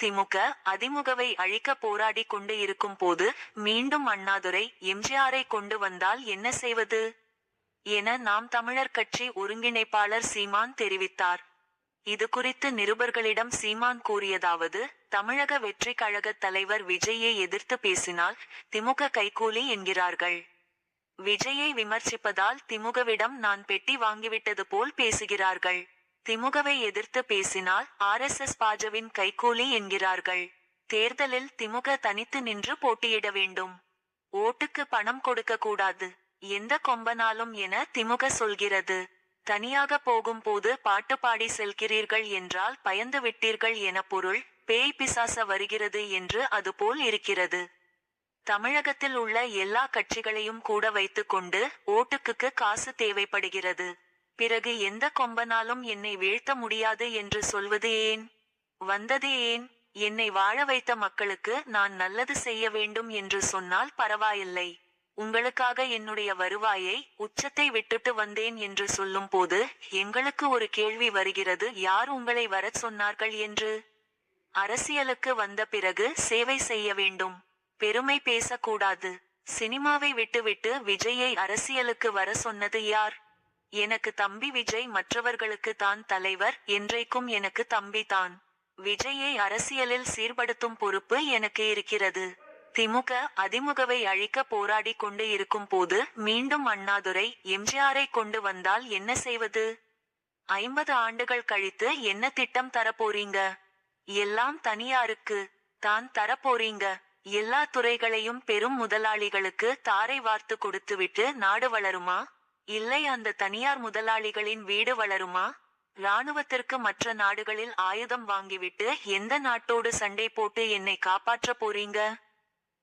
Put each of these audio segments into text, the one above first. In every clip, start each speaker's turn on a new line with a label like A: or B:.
A: திமுக அதிமுகவை அழிக்க போராடி கொண்டு இருக்கும் போது மீண்டும் அண்ணாதுரை எம்ஜிஆரை கொண்டு வந்தால் என்ன செய்வது என நாம் தமிழர் கட்சி ஒருங்கிணைப்பாளர் சீமான் தெரிவித்தார். இது குறித்து நிருபர்களிடம் சீமான் கூறியதாவது: தமிழக வெற்றி கழக தலைவர் விஜயை எதிர்த்து பேசினால் திமுக கைகூலி என்கிறார்கள். விஜயை விமர்சிப்பதால் திமுகவிடம் நான் பெட்டி வாங்கிவிட்டது போல் பேசுகிறார்கள். திமுகவை எதிர்த்து பேசினால் RSS பாஜவின் கைகூலி என்கிறார்கள். தேர்தலில் திமுக தனித்து நின்று போட்டியிட வேண்டும். ஓட்டுக்கு பணம் கொடுக்க கூடாது. எந்த கொம்பனாலும் என திமுக சொல்கிறது. தனியாக போகும் போது பாட்டு பாடி செல்கிறீர்கள் என்றால் பயந்து விட்டீர்கள் என பொருள். பேய் பிசாச வருகிறது என்று அதுபோல் இருக்கிறது. தமிழகத்தில் உள்ள எல்லா கட்சிகளையும் கூட வைத்துக்கொண்டு ஓட்டுக்கு காசு தேவைப்படுகிறது. பிறகு எந்த கொம்பனாலும் என்னை வீழ்த்த முடியாது என்று சொல்வது ஏன்? வந்தது ஏன்? என்னை வாழ வைத்த மக்களுக்கு நான் நல்லது செய்ய வேண்டும் என்று சொன்னால் பரவாயில்லை. உங்களுக்காக என்னுடைய வருவாயை உச்சத்தை விட்டுட்டு வந்தேன் என்று சொல்லும் போது எங்களுக்கு ஒரு கேள்வி வருகிறது: யார் உங்களை வரச் சொன்னார்கள் என்று? அரசியலுக்கு வந்த பிறகு சேவை செய்ய வேண்டும். பெருமை பேசக்கூடாது. சினிமாவை விட்டுவிட்டு விஜயை அரசியலுக்கு வர சொன்னது யார்? எனக்கு தம்பி விஜய், மற்றவர்களுக்கு தான் தலைவர். என்றைக்கும் எனக்கு தம்பி தான். விஜயை அரசியலில் சீர்படுத்தும் பொறுப்பு எனக்கு இருக்கிறது. திமுக அதிமுகவை அழிக்க போராடி கொண்டு இருக்கும் போது மீண்டும் அண்ணாதுரை எம்ஜிஆரை கொண்டு வந்தால் என்ன செய்வது? 50 ஆண்டுகள் கழித்து என்ன திட்டம் தரப்போறீங்க? எல்லாம் தனியாருக்கு தான் தரப்போறீங்க. எல்லா துறைகளையும் பெரும் முதலாளிகளுக்கு தாரை வார்த்து கொடுத்துவிட்டு நாடு வளருமா? இல்லை அந்த தனியார் முதலாளிகளின் வீடு வளருமா? இராணுவத்திற்கு மற்ற நாடுகளில் ஆயுதம் வாங்கிவிட்டு எந்த நாட்டோடு சண்டை போட்டு என்னை காப்பாற்ற போறீங்க?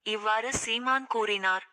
A: இவ்வாறு சீமான் கூறினார்.